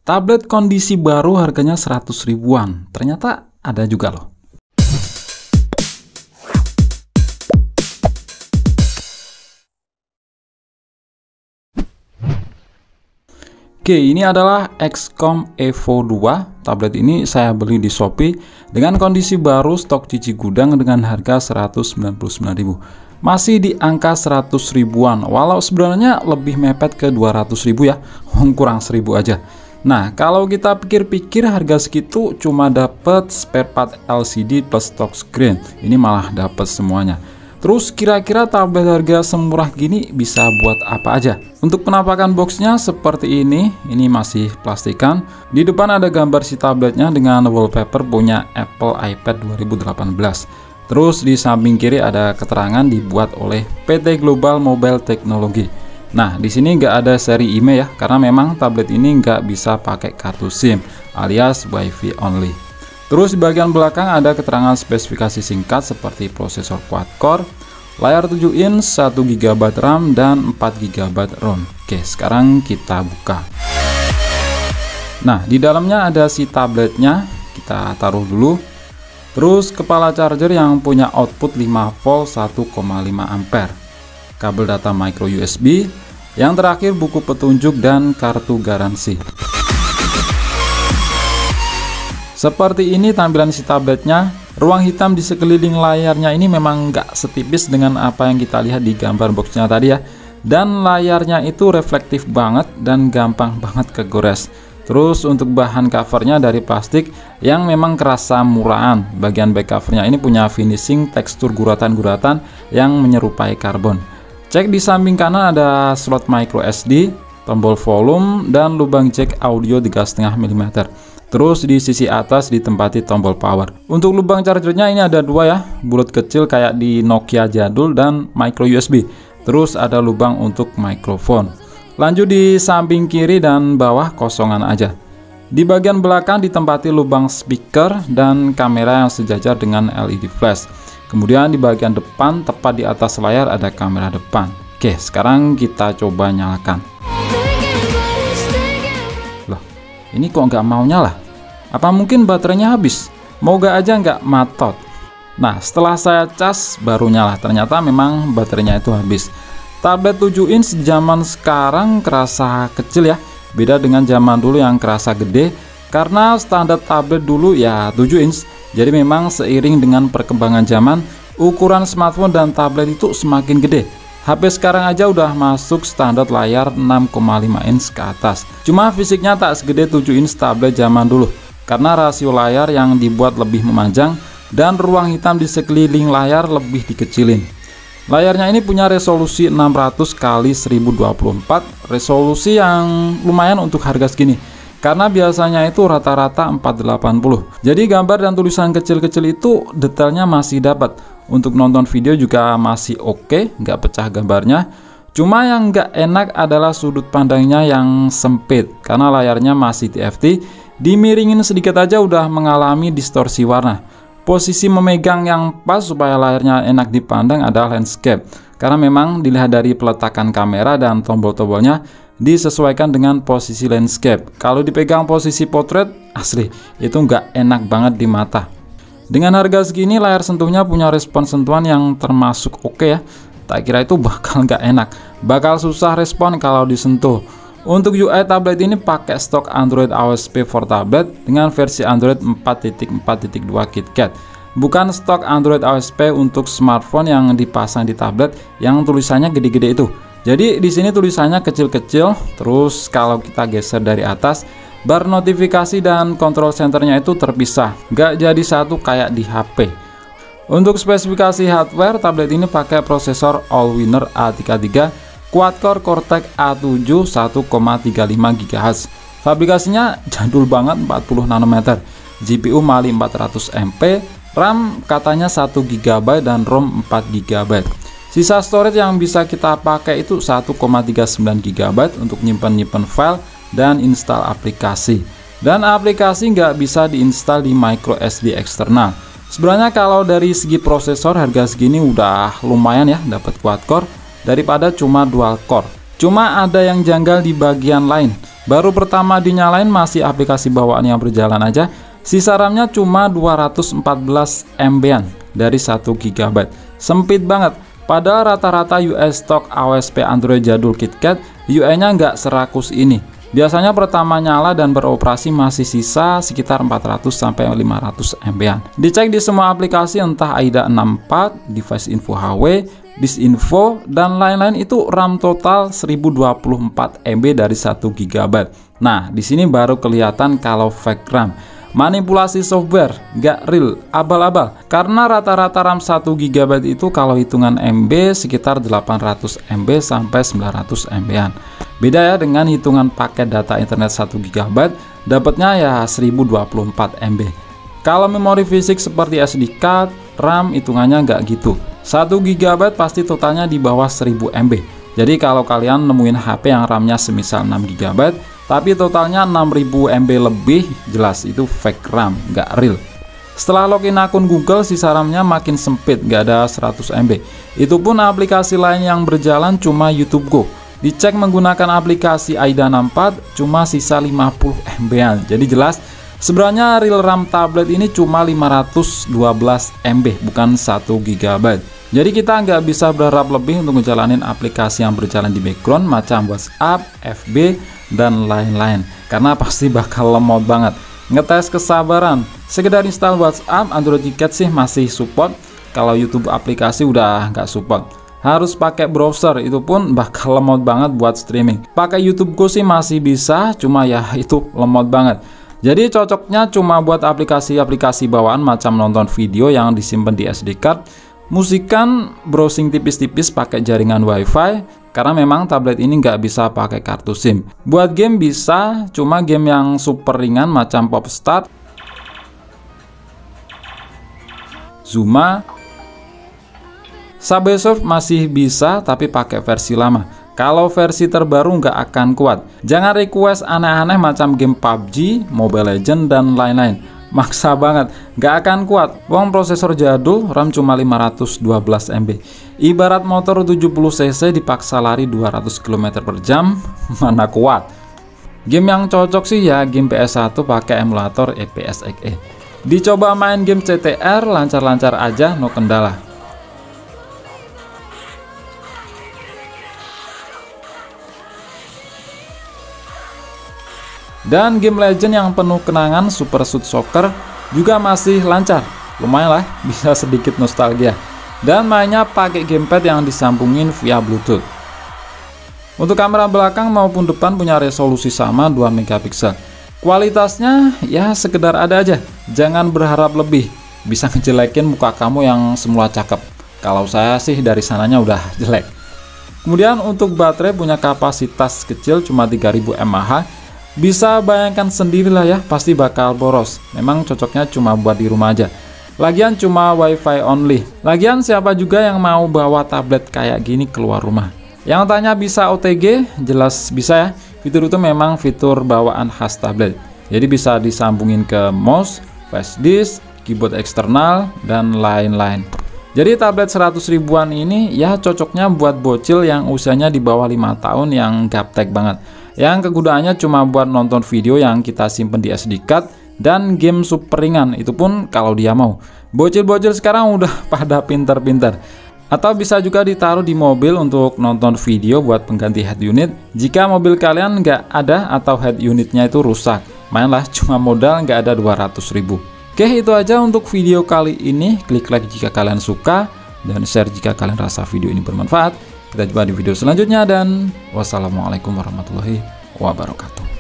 Tablet kondisi baru harganya 100 ribuan. Ternyata ada juga loh. Oke, ini adalah XCOM Evo 2. Tablet ini saya beli di Shopee dengan kondisi baru, stok cici gudang dengan harga 199.000. Masih di angka 100 ribuan, walau sebenarnya lebih mepet ke 200 ribu ya, kurang 1000 aja. Nah, kalau kita pikir-pikir harga segitu cuma dapat spare part LCD plus stock screen. Ini malah dapat semuanya. Terus kira-kira tablet harga semurah gini bisa buat apa aja? Untuk penampakan boxnya seperti ini masih plastikan. Di depan ada gambar si tabletnya dengan wallpaper punya Apple iPad 2018. Terus di samping kiri ada keterangan dibuat oleh PT Global Mobile Technology. Nah, di sini nggak ada seri IMEI ya, karena memang tablet ini nggak bisa pakai kartu SIM alias WiFi only. Terus di bagian belakang ada keterangan spesifikasi singkat seperti prosesor quad-core, layar 7 inch, 1 GB RAM, dan 4 GB ROM. Oke, sekarang kita buka. Nah, di dalamnya ada si tabletnya, kita taruh dulu. Terus kepala charger yang punya output 5 volt 1,5 ampere. Kabel data micro USB, yang terakhir buku petunjuk dan kartu garansi. Seperti ini tampilan si tabletnya. Ruang hitam di sekeliling layarnya ini memang nggak setipis dengan apa yang kita lihat di gambar boxnya tadi ya. Dan layarnya itu reflektif banget dan gampang banget kegores. Terus untuk bahan covernya dari plastik yang memang kerasa murahan. Bagian back covernya ini punya finishing tekstur guratan-guratan yang menyerupai karbon. Cek di samping kanan ada slot micro SD, tombol volume, dan lubang jack audio 3,5 mm. Terus di sisi atas ditempati tombol power. Untuk lubang chargernya ini ada dua ya, bulat kecil kayak di Nokia jadul dan micro USB. Terus ada lubang untuk mikrofon. Lanjut di samping kiri dan bawah kosongan aja. Di bagian belakang ditempati lubang speaker dan kamera yang sejajar dengan LED flash. Kemudian di bagian depan tepat di atas layar ada kamera depan. Oke, sekarang kita coba nyalakan. Ini kok nggak mau nyala? Apa mungkin baterainya habis? Moga aja nggak matot. Nah, setelah saya cas baru nyala. Ternyata memang baterainya itu habis. Tablet 7 inch zaman sekarang kerasa kecil ya. Beda dengan zaman dulu yang kerasa gede. Karena standar tablet dulu ya 7 inch. Jadi memang seiring dengan perkembangan zaman, ukuran smartphone dan tablet itu semakin gede. HP sekarang aja udah masuk standar layar 6,5 inch ke atas. Cuma fisiknya tak segede 7 inch tablet zaman dulu. Karena rasio layar yang dibuat lebih memanjang dan ruang hitam di sekeliling layar lebih dikecilin. Layarnya ini punya resolusi 600 x 1024, resolusi yang lumayan untuk harga segini. Karena biasanya itu rata-rata 480. Jadi gambar dan tulisan kecil-kecil itu detailnya masih dapat. Untuk nonton video juga masih oke, nggak pecah gambarnya. Cuma yang nggak enak adalah sudut pandangnya yang sempit. Karena layarnya masih TFT, dimiringin sedikit aja udah mengalami distorsi warna. Posisi memegang yang pas supaya layarnya enak dipandang adalah landscape. Karena memang dilihat dari peletakan kamera dan tombol-tombolnya disesuaikan dengan posisi landscape. Kalau dipegang posisi portrait, asli itu nggak enak banget di mata. Dengan harga segini layar sentuhnya punya respon sentuhan yang termasuk oke ya. Tak kira itu bakal nggak enak, bakal susah respon kalau disentuh. Untuk UI tablet ini pakai stok Android AOSP for tablet dengan versi Android 4.4.2 KitKat. Bukan stok Android AOSP untuk smartphone yang dipasang di tablet yang tulisannya gede-gede itu. Jadi di sini tulisannya kecil-kecil. Terus kalau kita geser dari atas, bar notifikasi dan control centernya itu terpisah, nggak jadi satu kayak di HP. Untuk spesifikasi hardware, tablet ini pakai prosesor Allwinner A33 quad-core Cortex A7 1,35 GHz. Fabrikasinya jadul banget, 40 nanometer. GPU Mali 400 MP, RAM katanya 1 GB dan ROM 4 GB. Sisa storage yang bisa kita pakai itu 1,39 GB untuk nyimpen file dan install aplikasi. Dan aplikasi nggak bisa diinstal di micro SD eksternal. Sebenarnya kalau dari segi prosesor harga segini udah lumayan ya dapat quad core daripada cuma dual core. Cuma ada yang janggal di bagian lain, Baru pertama dinyalain masih aplikasi bawaan yang berjalan aja. Sisa RAM-nya cuma 214 MB-an dari 1 GB. Sempit banget. Padahal rata-rata US stock AOSP Android jadul KitKat UI-nya nggak serakus ini. Biasanya pertama nyala dan beroperasi masih sisa sekitar 400 sampai 500 MB-an. Dicek di semua aplikasi entah AIDA 64, Device Info HW, Disinfo, dan lain-lain itu RAM total 1024 MB dari 1 GB. Nah, di sini baru kelihatan kalau fake RAM. Manipulasi software, nggak real, abal-abal. Karena rata-rata RAM 1 GB itu kalau hitungan MB sekitar 800 MB sampai 900 MB-an. Beda ya dengan hitungan paket data internet 1 GB, dapatnya ya 1024 MB. Kalau memori fisik seperti SD card, RAM hitungannya nggak gitu. 1 GB pasti totalnya di bawah 1000 MB. Jadi kalau kalian nemuin HP yang RAM-nya semisal 6 GB, tapi totalnya 6000 MB lebih, jelas itu fake RAM, nggak real. Setelah login akun Google, sisa RAM-nya makin sempit, nggak ada 100 MB. Itu pun aplikasi lain yang berjalan cuma YouTube Go. Dicek menggunakan aplikasi AIDA 64, cuma sisa 50 MB-an. Jadi jelas, sebenarnya real RAM tablet ini cuma 512 MB, bukan 1 GB. Jadi kita nggak bisa berharap lebih untuk ngejalanin aplikasi yang berjalan di background macam WhatsApp, FB, dan lain-lain. Karena pasti bakal lemot banget. Ngetes kesabaran, sekedar install WhatsApp, Android KitKat sih masih support. Kalau YouTube aplikasi udah nggak support. Harus pakai browser, itu pun bakal lemot banget buat streaming. Pakai YouTube Go sih masih bisa, cuma ya itu lemot banget. Jadi cocoknya cuma buat aplikasi-aplikasi bawaan macam nonton video yang disimpan di SD card, musikan, browsing tipis-tipis pakai jaringan WiFi, karena memang tablet ini nggak bisa pakai kartu SIM. Buat game bisa, cuma game yang super ringan macam Popstart, Zuma, Subway Surf masih bisa tapi pakai versi lama. Kalau versi terbaru nggak akan kuat. Jangan request aneh-aneh macam game PUBG, Mobile Legends, dan lain-lain. Maksa banget, nggak akan kuat. Wong prosesor jadul, RAM cuma 512 MB. Ibarat motor 70 cc dipaksa lari 200 km per jam, mana kuat. Game yang cocok sih ya game PS1 pakai emulator EPS-XE. Dicoba main game CTR, lancar-lancar aja, no kendala. Dan game Legend yang penuh kenangan Super Shoot Soccer juga masih lancar, lumayan lah, bisa sedikit nostalgia. Dan mainnya pakai gamepad yang disambungin via Bluetooth. Untuk kamera belakang maupun depan punya resolusi sama 2 megapiksel. Kualitasnya ya sekedar ada aja, jangan berharap lebih, bisa ngejelekin muka kamu yang semula cakep. Kalau saya sih dari sananya udah jelek. Kemudian untuk baterai punya kapasitas kecil cuma 3000 mAh. Bisa bayangkan sendirilah ya, pasti bakal boros. Memang cocoknya cuma buat di rumah aja. Lagian cuma WiFi only. Lagian siapa juga yang mau bawa tablet kayak gini keluar rumah? Yang tanya bisa OTG, jelas bisa ya. Fitur itu memang fitur bawaan khas tablet. Jadi bisa disambungin ke mouse, flash disk, keyboard eksternal, dan lain-lain. Jadi tablet 100 ribuan ini ya cocoknya buat bocil yang usianya di bawah 5 tahun yang gaptek banget. Yang kegunaannya cuma buat nonton video yang kita simpen di SD card dan game super ringan, itu pun kalau dia mau. Bocil-bocil sekarang udah pada pinter-pinter. Atau bisa juga ditaruh di mobil untuk nonton video buat pengganti head unit jika mobil kalian nggak ada atau head unitnya itu rusak. Mainlah cuma modal nggak ada 200 ribu. Oke, itu aja untuk video kali ini. Klik like jika kalian suka dan share jika kalian rasa video ini bermanfaat. Kita jumpa di video selanjutnya dan wassalamualaikum warahmatullahi wabarakatuh.